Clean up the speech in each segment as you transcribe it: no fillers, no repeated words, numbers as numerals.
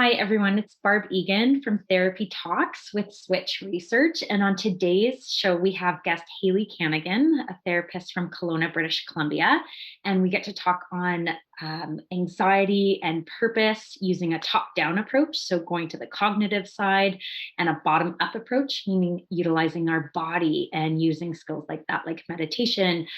Hi, everyone. It's Barb Egan from TherapyTalks with Switch Research. And on today's show, we have guest Hailey Kanigan, a therapist from Kelowna, British Columbia. And we get to talk on anxiety and purpose using a top-down approach. So going to the cognitive side, and a bottom-up approach, meaning utilizing our body and using skills like that, like meditation,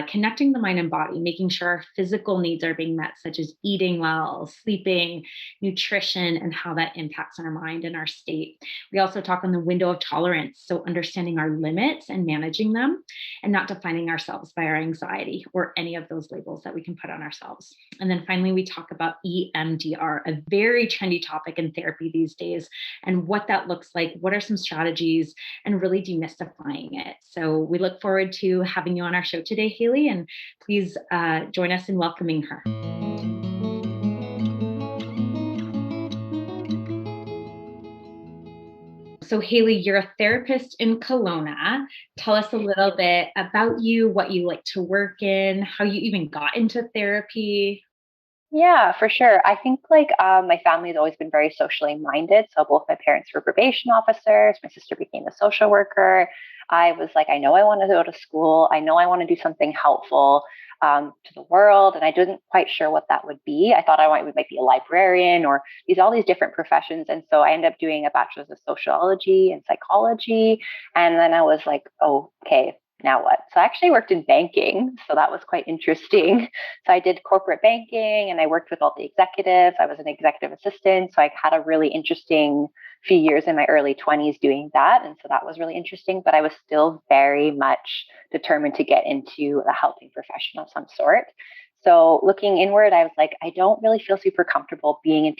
connecting the mind and body, making sure our physical needs are being met, such as eating well, sleeping, nutrition, and how that impacts our mind and our state. We also talk on the window of tolerance, so understanding our limits and managing them, and not defining ourselves by our anxiety or any of those labels that we can put on ourselves. And then finally, we talk about EMDR, a very trendy topic in therapy these days, and what that looks like, what are some strategies, and really demystifying it. So we look forward to having you on our show today, Hailey, and please join us in welcoming her. So Hailey, you're a therapist in Kelowna. Tell us a little bit about you, what you like to work in, how you even got into therapy. Yeah, for sure. I think my family has always been very socially minded. So both my parents were probation officers. My sister became a social worker. I was like, I know I want to go to school. I know I want to do something helpful to the world, and I wasn't quite sure what that would be. I thought might be a librarian or all these different professions, and so I ended up doing a bachelor's of sociology and psychology. And then I was like, oh, okay, now what? So I actually worked in banking, so that was quite interesting. So I did corporate banking and I worked with all the executives. I was an executive assistant. So I had a really interesting few years in my early 20s doing that. And so that was really interesting, but I was still very much determined to get into a helping profession of some sort. So looking inward, I was like, I don't really feel super comfortable being in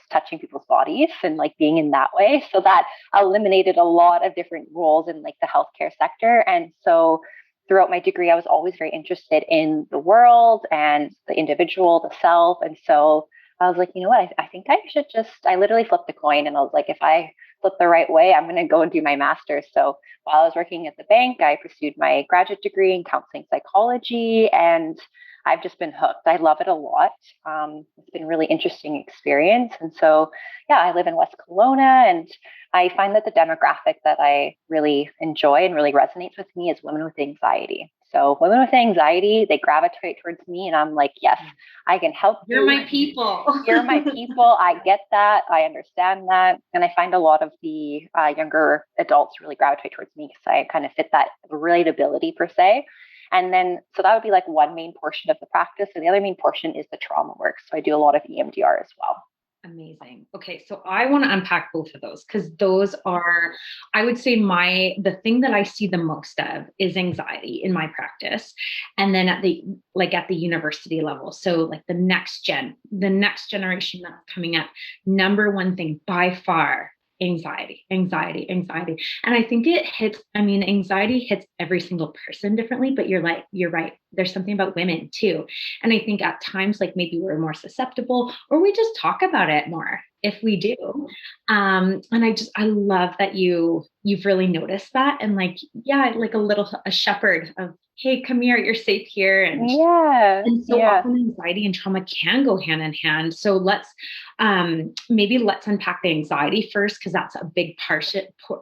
touching people's bodies and like being in that way. So that eliminated a lot of different roles in like the healthcare sector. And so throughout my degree, I was always very interested in the world and the individual, the self. And so I was like, you know what? I think I literally flipped the coin and I was like, if I flip the right way, I'm going to go and do my master's. So while I was working at the bank, I pursued my graduate degree in counseling psychology, and I've just been hooked. I love it a lot. It's been a really interesting experience. And so, yeah, I live in West Kelowna, and I find that the demographic that I really enjoy and really resonates with me is women with anxiety. So women with anxiety, they gravitate towards me, and I'm like, yes, I can help you. You're my people. You're my people. I get that. I understand that. And I find a lot of the younger adults really gravitate towards me because I kind of fit that relatability per se. And then, so that would be like one main portion of the practice. And the other main portion is the trauma work. So I do a lot of EMDR as well. Amazing. Okay, so I want to unpack both of those because those are, I would say the thing that I see the most of is anxiety in my practice. And then at the university level. So like the next generation that's coming up, number one thing by far, anxiety. And I think anxiety hits every single person differently, but you're right. There's something about women too. And I think at times, like maybe we're more susceptible or we just talk about it more if we do. And I love that you've really noticed that. And like, yeah, like a shepherd of, hey, come here, you're safe here. And so often anxiety and trauma can go hand in hand. So let's unpack the anxiety first, because that's a big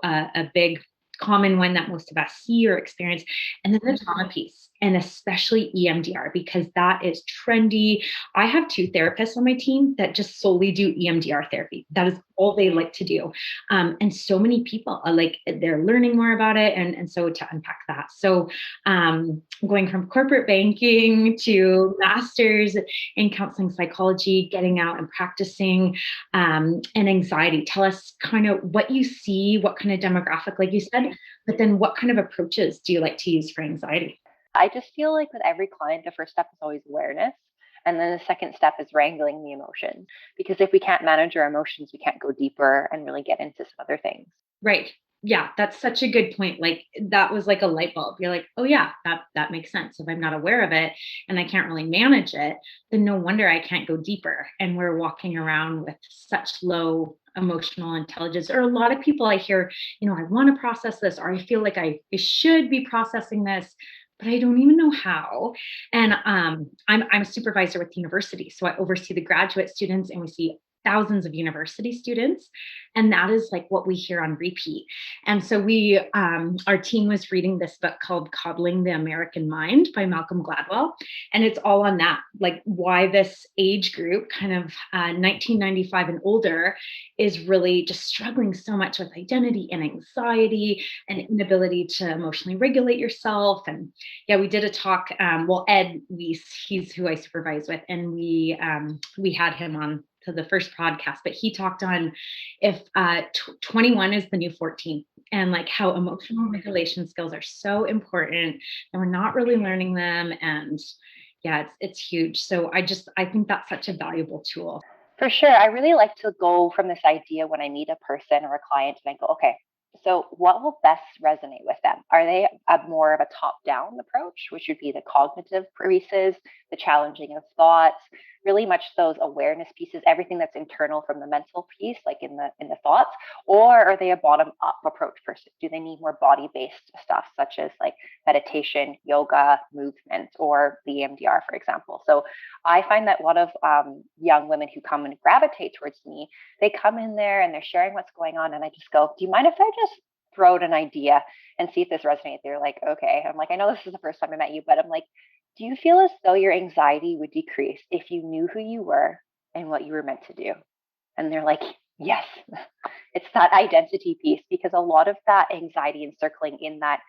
a big common one that most of us see or experience. And then the trauma piece, and especially EMDR, because that is trendy. I have 2 therapists on my team that just solely do EMDR therapy. That is all they like to do. And so many people are like, they're learning more about it. And so to unpack that. So going from corporate banking to masters in counseling psychology, getting out and practicing, and anxiety. Tell us kind of what you see, what kind of demographic, like you said, but then what kind of approaches do you like to use for anxiety? I just feel like with every client, the first step is always awareness. And then the second step is wrangling the emotions. Because if we can't manage our emotions, we can't go deeper and really get into some other things. Right. Yeah, that's such a good point. Like that was like a light bulb. You're like, oh yeah, that makes sense. If I'm not aware of it and I can't really manage it, then no wonder I can't go deeper. And we're walking around with such low emotional intelligence. Or a lot of people I hear, I want to process this, or I feel like I should be processing this, but I don't even know how. And I'm a supervisor with the university, so I oversee the graduate students, and we see thousands of university students. And that is like what we hear on repeat. And so our team was reading this book called Coddling the American Mind by Malcolm Gladwell. And it's all on that, like why this age group, kind of 1995 and older, is really just struggling so much with identity and anxiety and inability to emotionally regulate yourself. And yeah, we did a talk. Ed Weiss, he's who I supervise with, and we had him on to the first podcast, but he talked on if 21 is the new 14, and like how emotional regulation skills are so important and we're not really learning them. And yeah, it's huge. So I think that's such a valuable tool. For sure. I really like to go from this idea when I meet a person or a client and I go, okay, so what will best resonate with them? Are they more of a top-down approach, which would be the cognitive pieces, the challenging of thoughts, really much those awareness pieces, everything that's internal from the mental piece, like in the thoughts, or are they a bottom-up approach person? Do they need more body-based stuff, such as like meditation, yoga, movement, or the EMDR, for example? So I find that a lot of young women who come and gravitate towards me, they come in there and they're sharing what's going on. And I just go, do you mind if I just throw out an idea and see if this resonates? They're like, okay. I'm like, I know this is the first time I met you, but I'm like, do you feel as though your anxiety would decrease if you knew who you were and what you were meant to do? And they're like, yes. It's that identity piece, because a lot of that anxiety encircling in that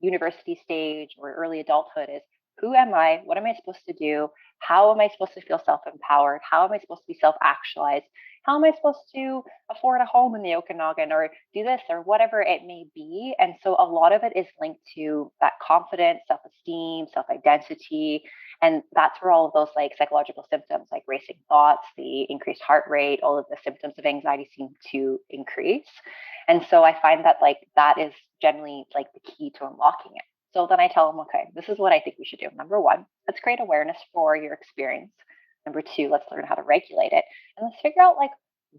university stage or early adulthood is, who am I? What am I supposed to do? How am I supposed to feel self-empowered? How am I supposed to be self-actualized? How am I supposed to afford a home in the Okanagan or do this or whatever it may be? And so a lot of it is linked to that confidence, self-esteem, self-identity. And that's where all of those like psychological symptoms like racing thoughts, the increased heart rate, all of the symptoms of anxiety seem to increase. And so I find that like that is generally like the key to unlocking it. So then I tell them, okay, this is what I think we should do. Number one, let's create awareness for your experience. Number two, let's learn how to regulate it. And let's figure out like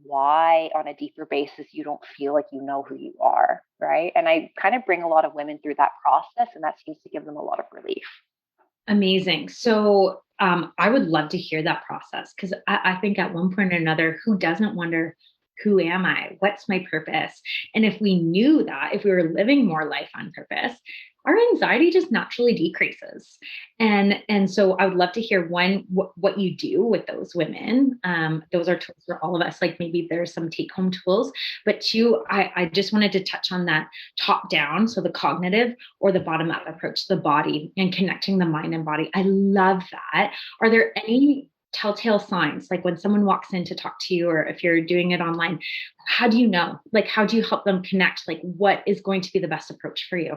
why on a deeper basis you don't feel like you know who you are, right? And I kind of bring a lot of women through that process, and that seems to give them a lot of relief. Amazing. So I would love to hear that process, because I think at one point or another, who doesn't wonder, who am I? What's my purpose? And if we knew that, if we were living more life on purpose, our anxiety just naturally decreases. And so I would love to hear what you do with those women. Those are tools for all of us. Like maybe there's some take home tools, but two, I just wanted to touch on that top down. So the cognitive or the bottom up approach, the body and connecting the mind and body. I love that. Are there any telltale signs, like when someone walks in to talk to you, or if you're doing it online, how do you know? Like, how do you help them connect? Like, what is going to be the best approach for you?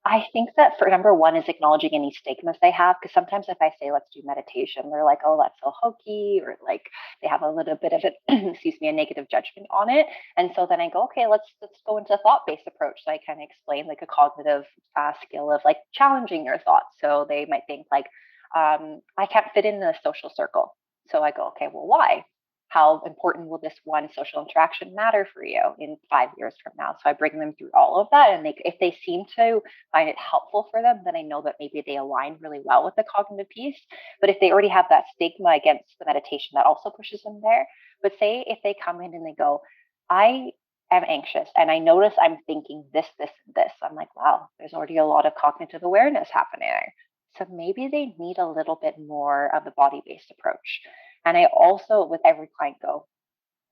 I think that for number one is acknowledging any stigmas they have. Because sometimes if I say, let's do meditation, they're like, oh, that's so hokey, or like they have a little bit of it, excuse me, a negative judgment on it. And so then I go, okay, let's go into a thought-based approach. So I kind of explain like a cognitive skill of like challenging your thoughts. So they might think like, I can't fit in a social circle. So I go, okay, well, why? How important will this one social interaction matter for you in 5 years from now? So I bring them through all of that. And if they seem to find it helpful for them, then I know that maybe they align really well with the cognitive piece. But if they already have that stigma against the meditation, that also pushes them there. But say if they come in and they go, I am anxious and I notice I'm thinking this, this, and this. I'm like, wow, there's already a lot of cognitive awareness happening there. So maybe they need a little bit more of the body-based approach. And I also, with every client, go,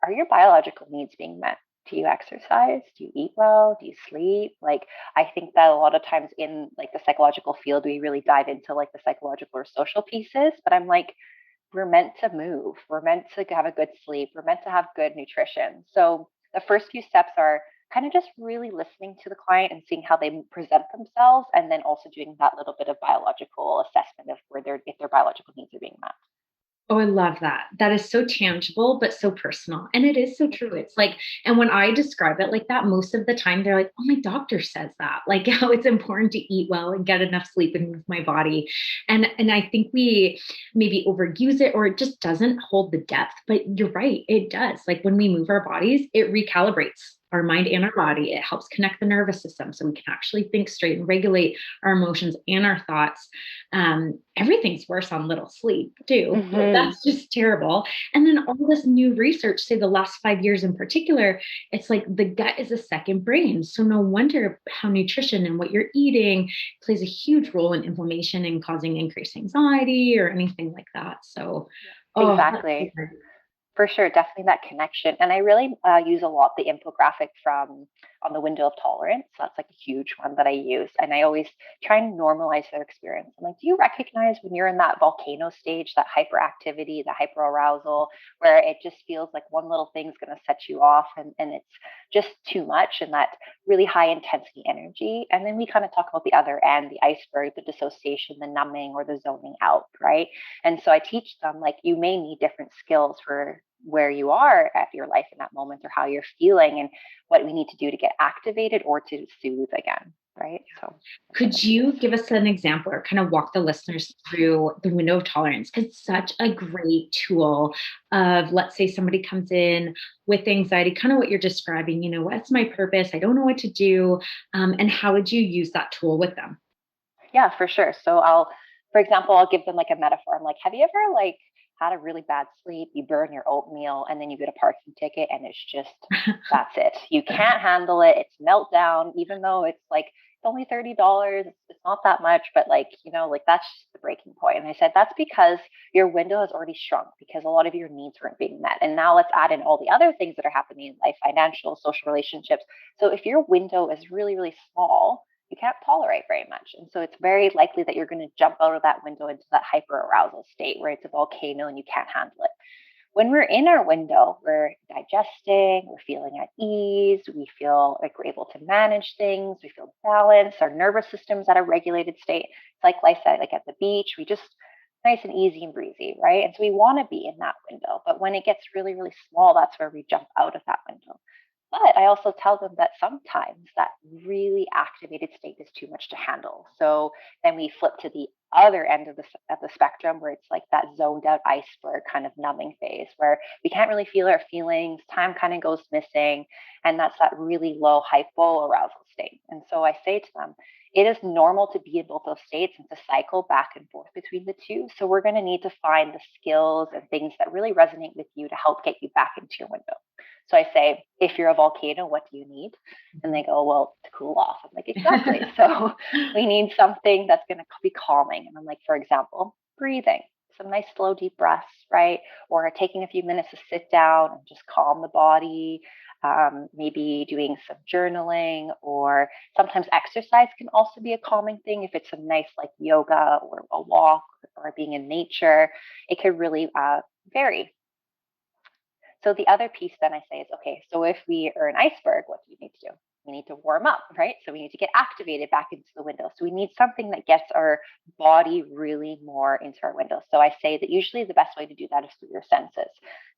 are your biological needs being met? Do you exercise? Do you eat well? Do you sleep? Like, I think that a lot of times in like the psychological field, we really dive into like the psychological or social pieces. But I'm like, we're meant to move. We're meant to have a good sleep. We're meant to have good nutrition. So the first few steps are kind of just really listening to the client and seeing how they present themselves, and then also doing that little bit of biological assessment of if their biological needs are being met. Oh, I love that. That is so tangible, but so personal. And it is so true. It's like, and when I describe it like that, most of the time they're like, oh, my doctor says that, like how it's important to eat well and get enough sleep and move my body. And I think we maybe overuse it, or it just doesn't hold the depth, but you're right. It does. Like when we move our bodies, it recalibrates our mind and our body. It helps connect the nervous system so we can actually think straight and regulate our emotions and our thoughts. Everything's worse on little sleep too. That's just terrible. And then all this new research, say the last 5 years in particular, it's like the gut is a second brain. So no wonder how nutrition and what you're eating plays a huge role in inflammation and causing increased anxiety or anything like that. So, Exactly. For sure, definitely that connection. And I really use a lot the infographic from on the window of tolerance. So that's like a huge one that I use. And I always try and normalize their experience. I'm like, do you recognize when you're in that volcano stage, that hyperactivity, the hyperarousal, where it just feels like one little thing's going to set you off and it's just too much and that really high intensity energy. And then we kind of talk about the other end, the iceberg, the dissociation, the numbing or the zoning out, right? And so I teach them like you may need different skills for where you are at your life in that moment or how you're feeling and what we need to do to get activated or to soothe again. Right. So could you give us an example or kind of walk the listeners through the window of tolerance? Because it's such a great tool of, let's say somebody comes in with anxiety, kind of what you're describing, what's my purpose? I don't know what to do. And how would you use that tool with them? Yeah, for sure. So for example, I'll give them like a metaphor. I'm like, have you ever like had a really bad sleep, you burn your oatmeal and then you get a parking ticket and it's just, that's it. You can't handle it. It's meltdown, even though it's like, it's only $30. It's not that much, but like, like that's just the breaking point. And I said, that's because your window has already shrunk because a lot of your needs weren't being met. And now let's add in all the other things that are happening in life, financial, social relationships. So if your window is really, really small, you can't tolerate very much. And so it's very likely that you're going to jump out of that window into that hyperarousal state where it's a volcano and you can't handle it. When we're in our window, we're digesting, we're feeling at ease, we feel like we're able to manage things, we feel balanced, our nervous system's at a regulated state. It's like life like at the beach, we just nice and easy and breezy, right? And so we want to be in that window. But when it gets really, really small, that's where we jump out of that window. But I also tell them that sometimes that really activated state is too much to handle. So then we flip to the other end of the spectrum where it's like that zoned out iceberg kind of numbing phase where we can't really feel our feelings, time kind of goes missing, and that's that really low hypoarousal state. And so I say to them, it is normal to be in both those states and to cycle back and forth between the two. So we're going to need to find the skills and things that really resonate with you to help get you back into your window. So I say, if you're a volcano, what do you need? And they go, well, to cool off. I'm like, exactly. So we need something that's going to be calming. And I'm like, for example, breathing, some nice slow, deep breaths, right? Or taking a few minutes to sit down and just calm the body. Maybe doing some journaling, or sometimes exercise can also be a calming thing. If it's a nice like yoga or a walk or being in nature, it could really vary. So the other piece then I say is, okay, so if we are an iceberg, what do you need to do? We need to warm up, right? So we need to get activated back into the window. So we need something that gets our body really more into our window. So I say that usually the best way to do that is through your senses.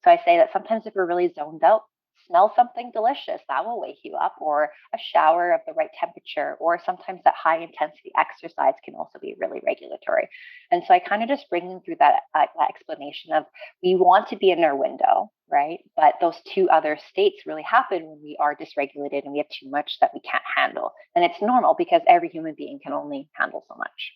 So I say that sometimes if we're really zoned out, smell something delicious, that will wake you up, or a shower of the right temperature, or sometimes that high intensity exercise can also be really regulatory. And so I kind of just bring them through that explanation of we want to be in our window, right? But those two other states really happen when we are dysregulated and we have too much that we can't handle. And it's normal because every human being can only handle so much.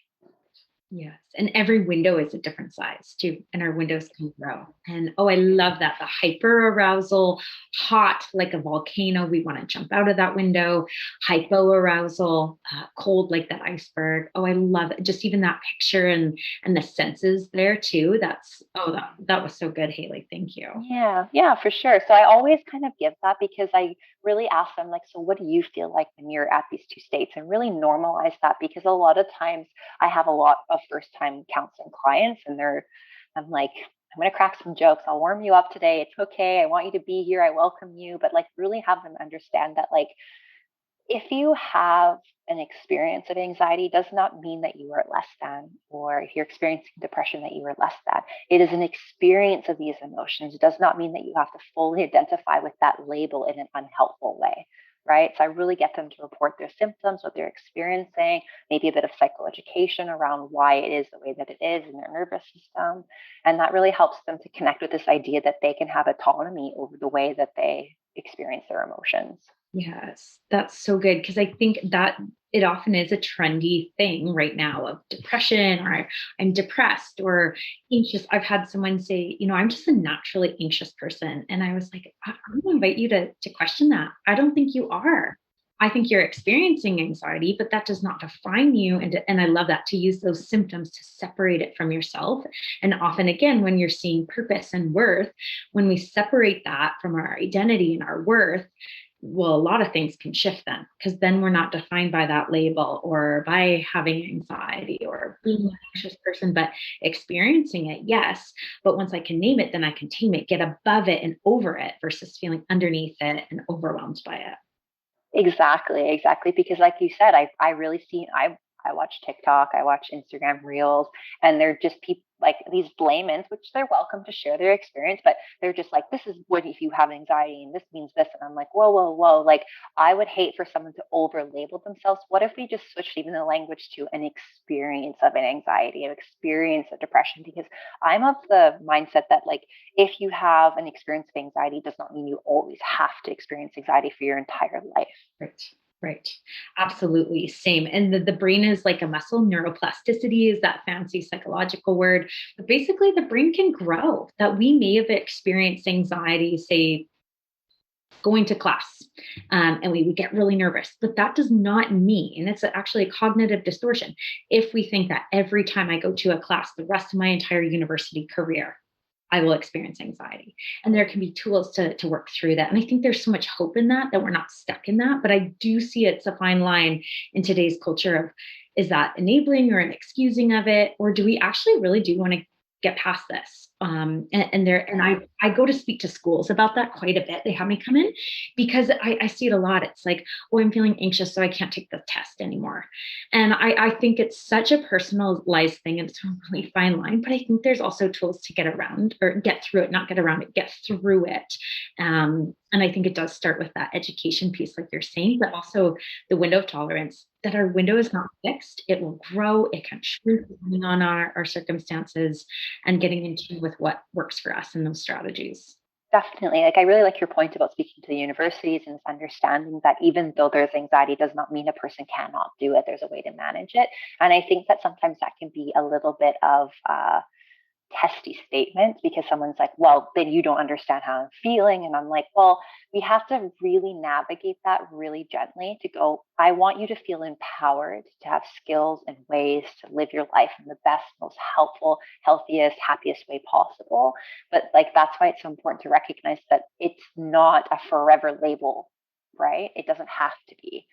Yes. And every window is a different size too. And our windows can grow. And I love that. The hyper arousal, hot like a volcano. We want to jump out of that window. Hypo arousal, cold like that iceberg. I love it. Just even that picture and the senses there too. That was so good, Hailey. Thank you. Yeah, for sure. So I always kind of give that because I really ask them, like, so what do you feel like when you're at these two states, and really normalize that because a lot of times I have a lot of first time counseling clients and I'm like, I'm going to crack some jokes. I'll warm you up today. It's okay. I want you to be here. I welcome you. But like really have them understand that like if you have an experience of anxiety does not mean that you are less than, or if you're experiencing depression that you are less than. It is an experience of these emotions. It does not mean that you have to fully identify with that label in an unhelpful way, right? So I really get them to report their symptoms, what they're experiencing, maybe a bit of psychoeducation around why it is the way that it is in their nervous system. And that really helps them to connect with this idea that they can have autonomy over the way that they experience their emotions. Yes, that's so good. Because I think that it often is a trendy thing right now of depression, or I'm depressed or anxious. I've had someone say, I'm just a naturally anxious person. And I was like, I'm going to invite you to question that. I don't think you are. I think you're experiencing anxiety, but that does not define you. And I love that, to use those symptoms to separate it from yourself. And often, again, when you're seeing purpose and worth, when we separate that from our identity and our worth, well, a lot of things can shift then, because then we're not defined by that label or by having anxiety or being an anxious person, but experiencing it, yes. But once I can name it, then I can tame it, get above it and over it, versus feeling underneath it and overwhelmed by it. Exactly, exactly. Because like you said, I really see I watch TikTok, I watch Instagram Reels, and they're just people like these blamins, which they're welcome to share their experience, but they're just like, this is what if you have anxiety and this means this. And I'm like, whoa, whoa, whoa. Like I would hate for someone to over label themselves. What if we just switched even the language to an experience of an anxiety, an experience of depression? Because I'm of the mindset that like if you have an experience of anxiety, does not mean you always have to experience anxiety for your entire life. Right. Right. Absolutely. Same. And the brain is like a muscle. Neuroplasticity is that fancy psychological word. But basically, the brain can grow. That we may have experienced anxiety, say, going to class, and we get really nervous, but that does not mean, it's actually a cognitive distortion if we think that every time I go to a class the rest of my entire university career I will experience anxiety. And there can be tools to work through that. And I think there's so much hope in that we're not stuck in that. But I do see it's a fine line in today's culture of, is that enabling or an excusing of it? Or do we actually really do want to get past this? I go to speak to schools about that quite a bit. They have me come in because I see it a lot. It's like, oh, I'm feeling anxious, so I can't take the test anymore. And I think it's such a personalized thing, and it's a really fine line. But I think there's also tools to get around or get through it, not get around it, get through it. And I think it does start with that education piece, like you're saying, but also the window of tolerance, that our window is not fixed. It will grow, it can shrink depending on our circumstances, and getting in tune with what works for us in those strategies. Definitely. Like I really like your point about speaking to the universities and understanding that even though there's anxiety does not mean a person cannot do it. There's a way to manage it. And I think that sometimes that can be a little bit of testy statement because someone's like, well, then you don't understand how I'm feeling. And I'm like, well, we have to really navigate that really gently to go, I want you to feel empowered to have skills and ways to live your life in the best, most helpful, healthiest, happiest way possible. But like, that's why it's so important to recognize that it's not a forever label, right? It doesn't have to be.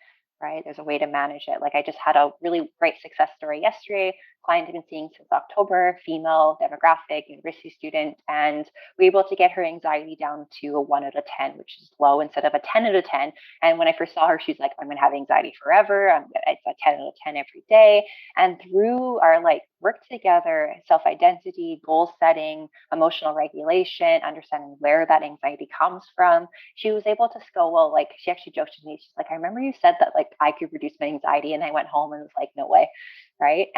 Right. There's a way to manage it. Like I just had a really great success story yesterday. Client I've been seeing since October, female demographic, university student, and we were able to get her anxiety down to a 1 out of 10, which is low instead of a 10 out of 10. And when I first saw her, she's like, I'm gonna have anxiety forever. It's a 10 out of 10 every day. And through our like work together, self-identity, goal setting, emotional regulation, understanding where that anxiety comes from, she was able to go, well, like she actually joked to me, she's like, I remember you said that like I could reduce my anxiety. And I went home and was like, no way. Right.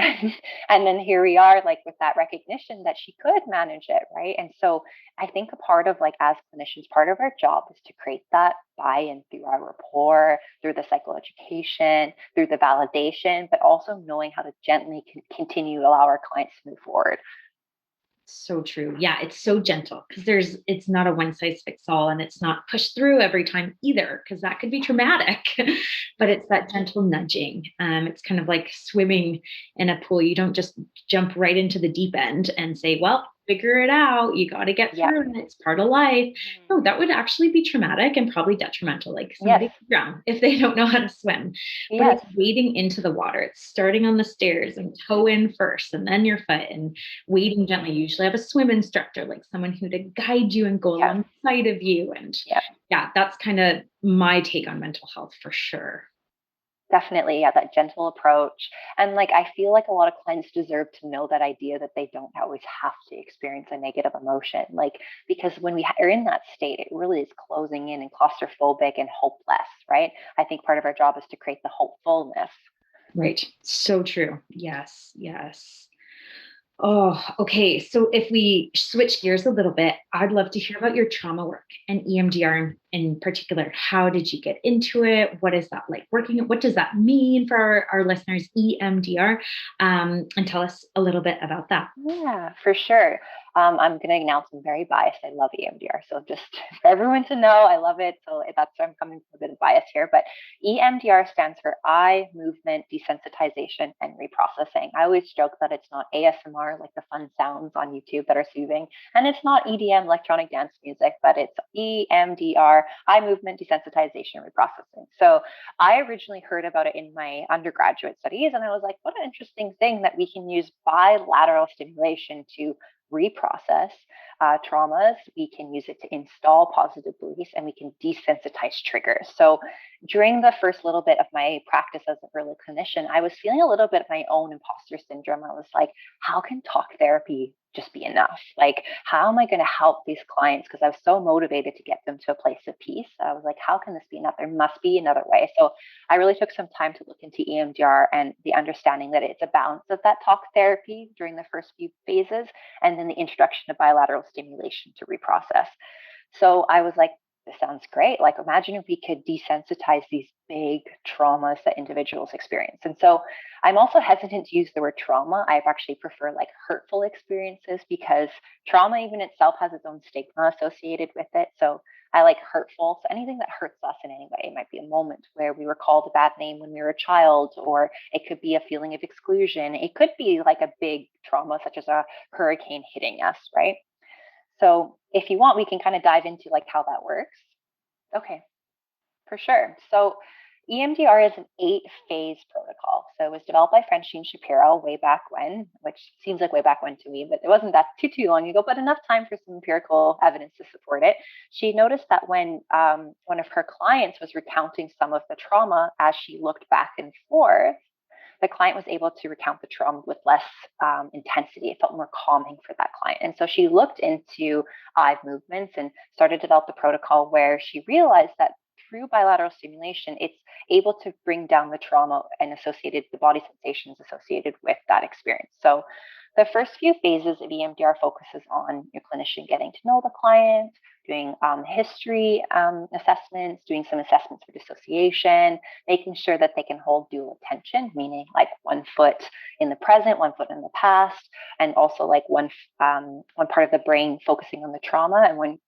And then here we are, like with that recognition that she could manage it. Right. And so I think a part of like as clinicians, part of our job is to create that buy-in through our rapport, through the psychoeducation, through the validation, but also knowing how to gently continue to allow our clients to move forward. So true. Yeah, it's so gentle, because it's not a one size fits all, and it's not pushed through every time either, because that could be traumatic. But it's that gentle nudging. It's kind of like swimming in a pool. You don't just jump right into the deep end and say, well, figure it out. You got to get Yeah. through it. It's part of life. Mm-hmm. No, that would actually be traumatic and probably detrimental. Like Yes. somebody could drown if they don't know how to swim. But Yes. it's wading into the water. It's starting on the stairs and toe in first and then your foot, and wading gently. You usually have a swim instructor, like someone who to guide you and go Yeah. alongside of you. And Yeah. yeah, that's kind of my take on mental health for sure. Definitely, yeah, that gentle approach. And like I feel like a lot of clients deserve to know that idea that they don't always have to experience a negative emotion. Like because when we are in that state, it really is closing in and claustrophobic and hopeless, right? I think part of our job is to create the hopefulness. Right. So true. Yes. Yes. Oh, okay. So if we switch gears a little bit, I'd love to hear about your trauma work and EMDR in particular, how did you get into it? What is that like working? What does that mean for our listeners, EMDR? And tell us a little bit about that. Yeah, for sure. I'm going to announce I'm very biased. I love EMDR. So just for everyone to know, I love it. So that's where I'm coming from a bit of bias here. But EMDR stands for Eye Movement Desensitization and Reprocessing. I always joke that it's not ASMR, like the fun sounds on YouTube that are soothing. And it's not EDM, electronic dance music, but it's EMDR, Eye Movement Desensitization Reprocessing. So I originally heard about it in my undergraduate studies, and I was like, what an interesting thing that we can use bilateral stimulation to reprocess traumas. We can use it to install positive beliefs, and we can desensitize triggers. So during the first little bit of my practice as an early clinician, I was feeling a little bit of my own imposter syndrome. I was like, how can talk therapy just be enough? Like, how am I going to help these clients? Because I was so motivated to get them to a place of peace. I was like, how can this be enough? There must be another way. So I really took some time to look into EMDR and the understanding that it's a balance of that talk therapy during the first few phases, and then the introduction of bilateral stimulation to reprocess. So I was like, this sounds great. Like, imagine if we could desensitize these big traumas that individuals experience. And so I'm also hesitant to use the word trauma. I actually prefer like hurtful experiences, because trauma even itself has its own stigma associated with it. So I like hurtful. So anything that hurts us in any way. It might be a moment where we were called a bad name when we were a child, or it could be a feeling of exclusion. It could be like a big trauma, such as a hurricane hitting us, right? So if you want, we can kind of dive into like how that works. Okay, for sure. So EMDR is an 8-phase protocol. So it was developed by Francine Shapiro way back when, which seems like way back when to me, but it wasn't that too long ago, but enough time for some empirical evidence to support it. She noticed that when one of her clients was recounting some of the trauma, as she looked back and forth, the client was able to recount the trauma with less intensity. It felt more calming for that client. And so she looked into eye movements and started to develop the protocol, where she realized that through bilateral stimulation, it's able to bring down the trauma and the body sensations associated with that experience. So the first few phases of EMDR focuses on your clinician getting to know the client, doing history assessments, doing some assessments for dissociation, making sure that they can hold dual attention, meaning like one foot in the present, one foot in the past, and also like one part of the brain focusing on the trauma, and one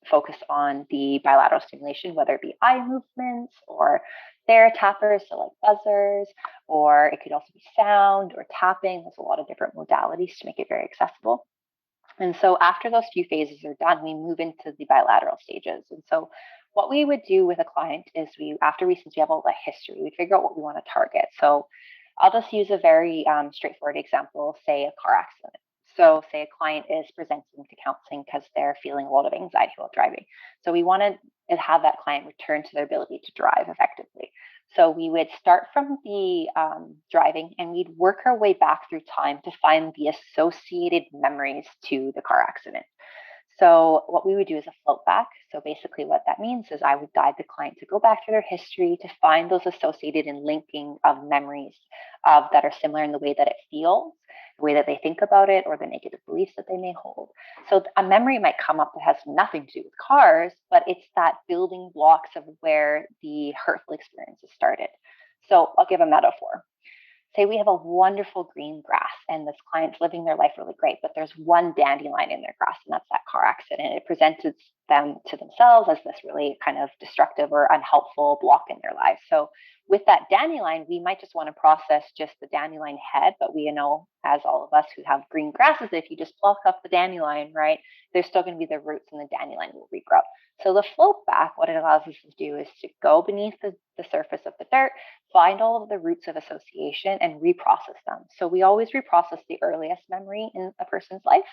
focus on the bilateral stimulation, whether it be eye movements or tappers, so like buzzers, or it could also be sound or tapping. There's a lot of different modalities to make it very accessible. And so after those few phases are done, we move into the bilateral stages. And so what we would do with a client is since we have all the history, we figure out what we want to target. So I'll just use a very straightforward example, say a car accident. So say a client is presenting to counseling because they're feeling a lot of anxiety while driving. So we want to have that client return to their ability to drive effectively. So we would start from the driving, and we'd work our way back through time to find the associated memories to the car accident. So what we would do is a float back. So basically what that means is I would guide the client to go back through their history to find those associated and linking of memories that are similar in the way that it feels, the way that they think about it, or the negative beliefs that they may hold. So a memory might come up that has nothing to do with cars, but it's that building blocks of where the hurtful experiences started. So I'll give a metaphor. Say we have a wonderful green grass, and this client's living their life really great, but there's one dandelion in their grass, and that's that car accident. It presented them to themselves as this really kind of destructive or unhelpful block in their life. So with that dandelion, we might just want to process just the dandelion head, but we know, as all of us who have green grasses, if you just pluck up the dandelion, right, there's still going to be the roots, and the dandelion will regrow. So the float back, what it allows us to do is to go beneath the surface of the dirt, find all of the roots of association, and reprocess them. So we always reprocess the earliest memory in a person's life,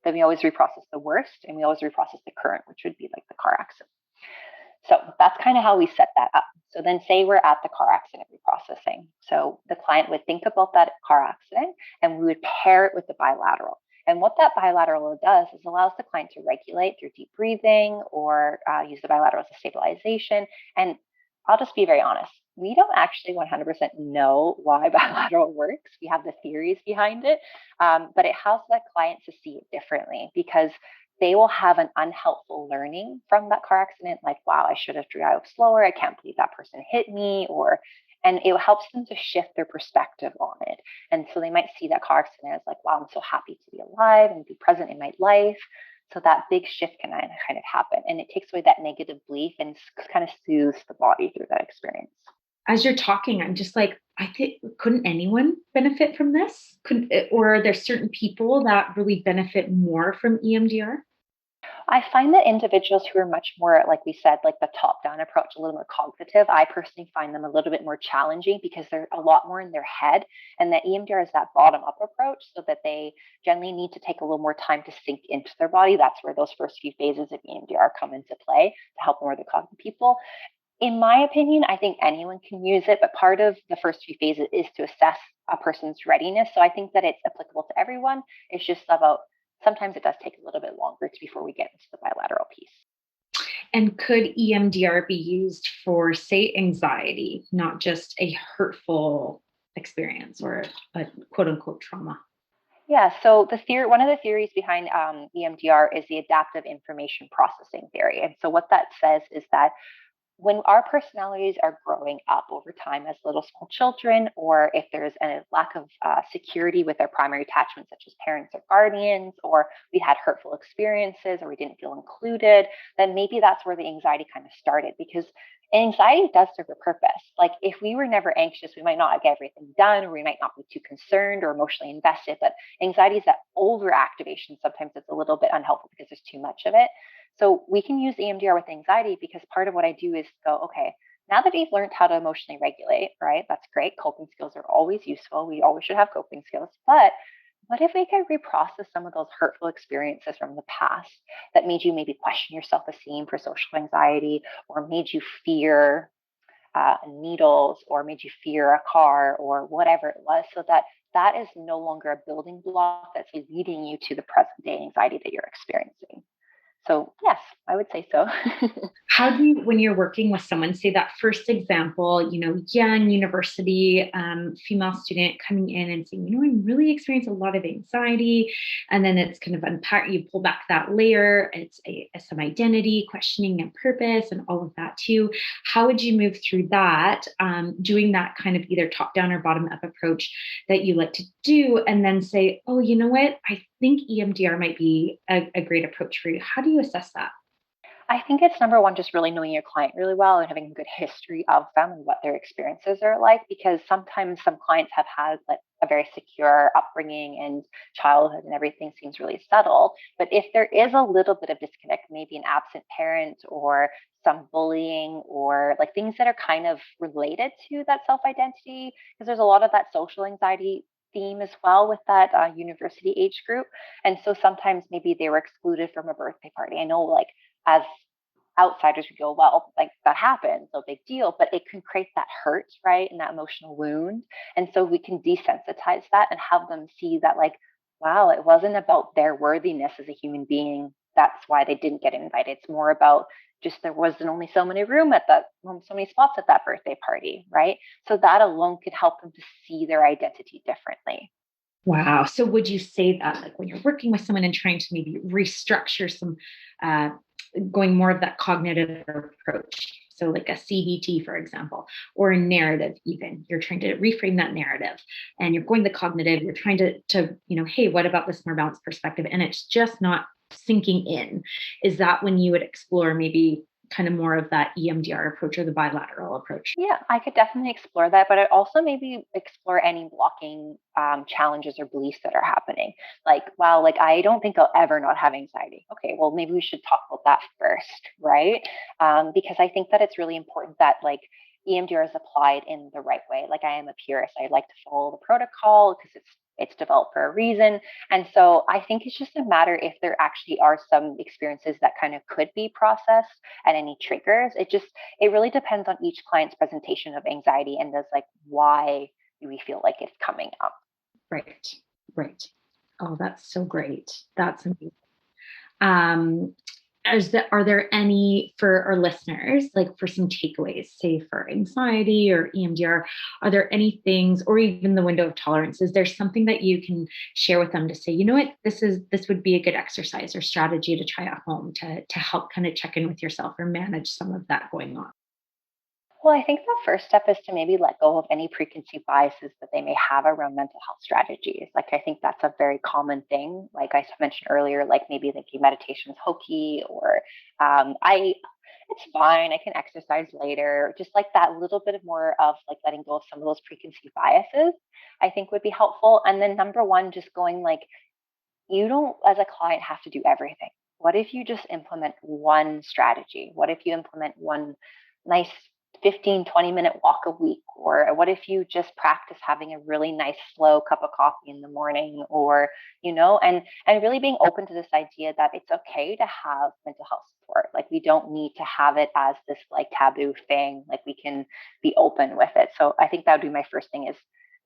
then we always reprocess the worst, and we always reprocess the current, which would be like the car accident. So that's kind of how we set that up. So then say we're at the car accident reprocessing. So the client would think about that car accident, and we would pair it with the bilateral. And what that bilateral does is allows the client to regulate through deep breathing, or use the bilateral as a stabilization. And I'll just be very honest, we don't actually 100% know why bilateral works. We have the theories behind it, but it helps that client to see it differently, because they will have an unhelpful learning from that car accident, like, wow, I should have driven slower. I can't believe that person hit me, and it helps them to shift their perspective on it. And so they might see that car accident as like, wow, I'm so happy to be alive and be present in my life. So that big shift can kind of happen, and it takes away that negative belief and kind of soothes the body through that experience. As you're talking, I'm just like, I think, couldn't anyone benefit from this? Or are there certain people that really benefit more from EMDR? I find that individuals who are much more, like we said, like the top down approach, a little more cognitive, I personally find them a little bit more challenging because they're a lot more in their head. And that EMDR is that bottom up approach, so that they generally need to take a little more time to sink into their body. That's where those first few phases of EMDR come into play to help more of the cognitive people. In my opinion, I think anyone can use it, but part of the first few phases is to assess a person's readiness. So I think that it's applicable to everyone. It's just about sometimes it does take a little bit longer before we get into the bilateral piece. And could EMDR be used for, say, anxiety, not just a hurtful experience or a quote unquote trauma? Yeah, so one of the theories behind EMDR is the adaptive information processing theory. And so what that says is that when our personalities are growing up over time as little small children, or if there's a lack of security with our primary attachments, such as parents or guardians, or we had hurtful experiences, or we didn't feel included, then maybe that's where the anxiety kind of started. Because anxiety does serve a purpose. Like if we were never anxious, we might not get everything done, or we might not be too concerned or emotionally invested. But anxiety is that overactivation. Sometimes it's a little bit unhelpful because there's too much of it. So we can use EMDR with anxiety, because part of what I do is go, okay, now that we've learned how to emotionally regulate, right? That's great. Coping skills are always useful. We always should have coping skills. But what if we could reprocess some of those hurtful experiences from the past that made you maybe question your self-esteem for social anxiety, or made you fear needles, or made you fear a car, or whatever it was, so that that is no longer a building block that's leading you to the present day anxiety that you're experiencing. So yes, I would say so. How do you, when you're working with someone, say that first example, young university female student coming in and saying, I'm really experiencing a lot of anxiety, and then it's kind of unpack, you pull back that layer, it's some identity, questioning and purpose, and all of that too. How would you move through that, doing that kind of either top down or bottom up approach that you like to do, and then say, oh, you know what, I think EMDR might be a great approach for you. How do you assess that? I think it's number one, just really knowing your client really well and having a good history of them and what their experiences are like, because sometimes some clients have had like a very secure upbringing and childhood and everything seems really settled. But if there is a little bit of disconnect, maybe an absent parent or some bullying, or like things that are kind of related to that self identity, because there's a lot of that social anxiety theme as well with that university age group. And so sometimes maybe they were excluded from a birthday party. I know, like, as outsiders we go, well, like that happened, no big deal, but it can create that hurt, right? And that emotional wound. And so we can desensitize that and have them see that, like, wow, it wasn't about their worthiness as a human being. That's why they didn't get invited. It's more about just there wasn't only so many so many spots at that birthday party, right? So that alone could help them to see their identity differently. Wow. So would you say that, like, when you're working with someone and trying to maybe restructure some, uh, going more of that cognitive approach, so like a CBT, for example, or a narrative, even you're trying to reframe that narrative, and you're going the cognitive, you're trying to hey, what about this more balanced perspective? And it's just not sinking in. Is that when you would explore maybe kind of more of that EMDR approach or the bilateral approach? Yeah, I could definitely explore that, but I'd also maybe explore any blocking challenges or beliefs that are happening. Like, wow, like I don't think I'll ever not have anxiety. Okay, well, maybe we should talk about that first, right? Because I think that it's really important that, like, EMDR is applied in the right way. Like, I am a purist. I like to follow the protocol because it's developed for a reason. And so I think it's just a matter if there actually are some experiences that kind of could be processed and any triggers. It really depends on each client's presentation of anxiety and does, like, why do we feel like it's coming up. Right. Right. Oh, that's so great. That's amazing. Um, Are there any for our listeners, like for some takeaways, say for anxiety or EMDR, are there any things, or even the window of tolerance? Is there something that you can share with them to say, you know what, this would be a good exercise or strategy to try at home to help kind of check in with yourself or manage some of that going on? Well, I think the first step is to maybe let go of any preconceived biases that they may have around mental health strategies. Like, I think that's a very common thing. Like I mentioned earlier, like maybe thinking meditation's hokey, or it's fine, I can exercise later. Just like that little bit of more of like letting go of some of those preconceived biases, I think would be helpful. And then number one, just going like, you don't, as a client, have to do everything. What if you just implement one strategy? What if you implement one nice 15-20 minute walk a week? Or what if you just practice having a really nice slow cup of coffee in the morning? Or, and really being open to this idea that it's okay to have mental health support. Like, we don't need to have it as this like taboo thing. Like, we can be open with it. So I think that would be my first thing, is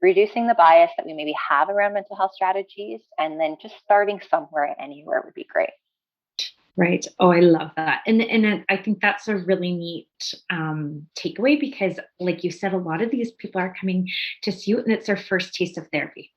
reducing the bias that we maybe have around mental health strategies, and then just starting somewhere and anywhere would be great. Right. Oh, I love that. And I think that's a really neat takeaway, because like you said, a lot of these people are coming to see you and it's their first taste of therapy.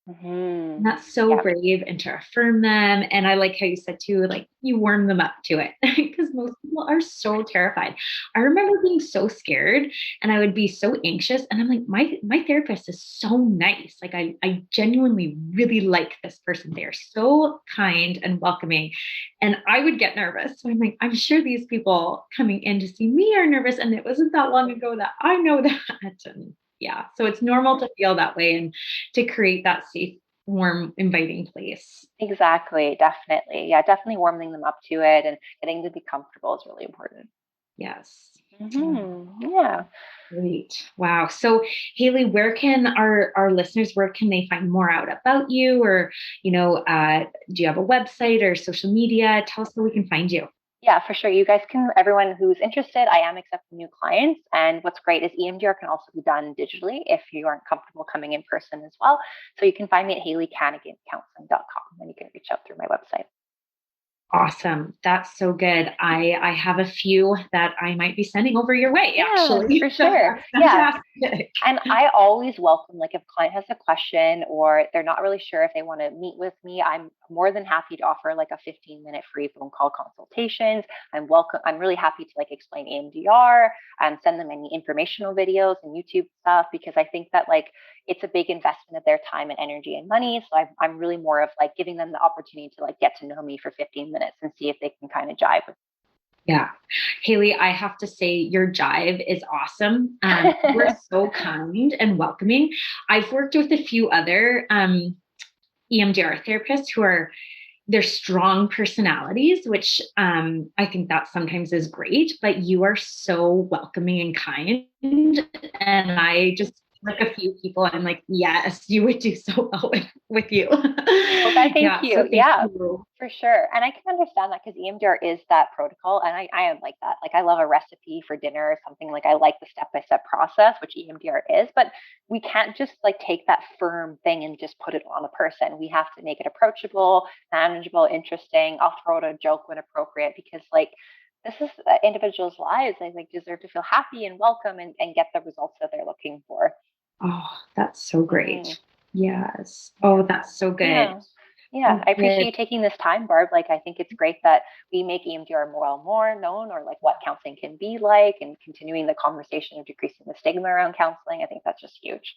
Mm-hmm. And that's so Yeah. brave, and to affirm them. And I like how you said too, like you warm them up to it, because most people are so terrified. I remember being so scared and I would be so anxious. And I'm like, my therapist is so nice. Like I genuinely really like this person. They're so kind and welcoming. And I would get nervous. So I'm like, I'm sure these people coming in to see me are nervous. And it wasn't that long ago that I know that. And yeah. So it's normal to feel that way, and to create that safe, warm, inviting place. Exactly. Definitely. Yeah. Definitely warming them up to it and getting them to be comfortable is really important. Yes. Yeah. Great. Wow. So Hailey, where can our listeners, where can they find more out about you? Or, do you have a website or social media? Tell us where we can find you. Yeah, for sure. You guys can, everyone who's interested, I am accepting new clients. And what's great is EMDR can also be done digitally if you aren't comfortable coming in person as well. So you can find me at HaileyKaniganCounseling.com, and you can reach out through my website. Awesome. That's so good. I have a few that I might be sending over your way, Yeah, actually. for So sure. that's Yeah. fantastic. And I always welcome, like, if a client has a question or they're not really sure if they want to meet with me, I'm more than happy to offer like a 15-minute free phone call consultations. I'm really happy to like explain EMDR and send them any informational videos and YouTube stuff, because I think that like it's a big investment of their time and energy and money. So I'm really more of like giving them the opportunity to like get to know me for 15 minutes and see if they can kind of jive with. Yeah. Hailey, I have to say your jive is awesome. We're so kind and welcoming. I've worked with a few other EMDR therapists who they're strong personalities, which I think that sometimes is great, but you are so welcoming and kind. And I just, like a few people, I'm like, yes, you would do so well with you. Well, thank Yeah. you. So thank Yeah, you. for sure. And I can understand that, because EMDR is that protocol. And I am like that. Like, I love a recipe for dinner or something. Like, I like the step-by-step process, which EMDR is, but we can't just like take that firm thing and just put it on a person. We have to make it approachable, manageable, interesting. I'll throw out a joke when appropriate, because like, this is individuals' lives. They like deserve to feel happy and welcome, and get the results that they're looking for. Oh, that's so Mhm. great. Yes. Oh, Yeah. that's so good. Yeah. Yeah. Oh, I appreciate good. you taking this time, Barb. Like, I think it's great that we make EMDR more known, or like what counseling can be like, and continuing the conversation of decreasing the stigma around counseling. I think that's just huge.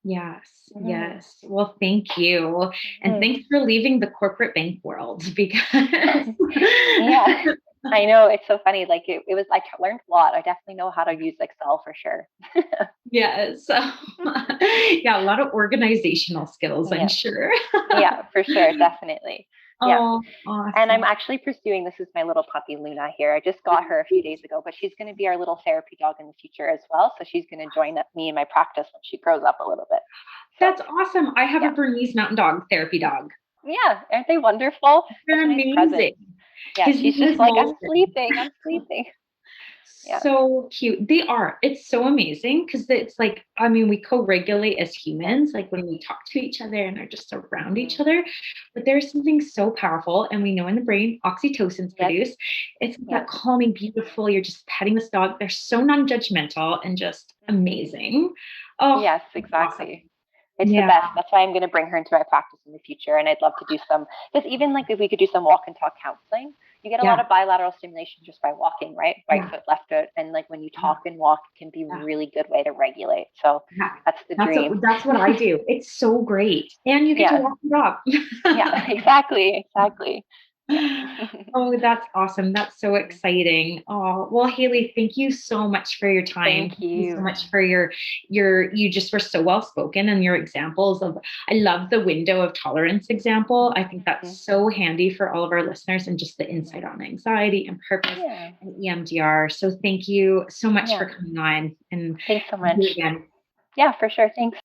Yes, Mhm. yes. Well, thank you. And Mhm. thanks for leaving the corporate bank world, because Yeah. I know, it's so funny. Like, it was, learned a lot. I definitely know how to use Excel for sure. yes. Yeah, a lot of organizational skills, I'm Yeah. sure. Yeah, for sure. Definitely. Yeah. Oh, And I'm awesome. actually pursuing, this is my little puppy Luna here. I just got her a few days ago, but she's going to be our little therapy dog in the future as well. So she's going to join me in my practice when she grows up a little bit. So That's awesome. I have a yeah. Bernese Mountain Dog therapy dog. Yeah. Aren't they wonderful? Such They're a nice amazing. present. Yeah. His She's name just is like, I'm Molson. sleeping. I'm sleeping. Yeah. So cute. They are. It's so amazing because it's like, I mean, we co-regulate as humans, like when we talk to each other and are just around each other. But there's something so powerful. And we know in the brain, oxytocin's Yes. produced. It's Yes. that calming, beautiful, you're just petting this dog. They're so non-judgmental and just amazing. Oh, Yes, awesome. exactly. It's the Yeah. best. That's why I'm going to bring her into my practice in the future. And I'd love to do some, because even like if we could do some walk and talk counseling, you get a lot Yeah. of bilateral stimulation just by walking, right? Right Yeah. foot, left foot. And like when you Yeah. talk and walk, it can be a Yeah. really good way to regulate. So Yeah. that's the dream. That's what I do. It's so great. And you get to Yeah. walk the dog. Yeah, exactly. Exactly. Yeah. Oh, that's awesome. That's so exciting. Oh, well, Hailey, thank you so much for your time. Thank Thank you so you. much for you just were so well spoken and your examples of, I love the window of tolerance example. I think that's so handy for all of our listeners and just the insight on anxiety and purpose Yeah. and EMDR. So thank you so much for Yeah. coming on and Thanks so thank you much. again. Yeah, for sure. Thanks.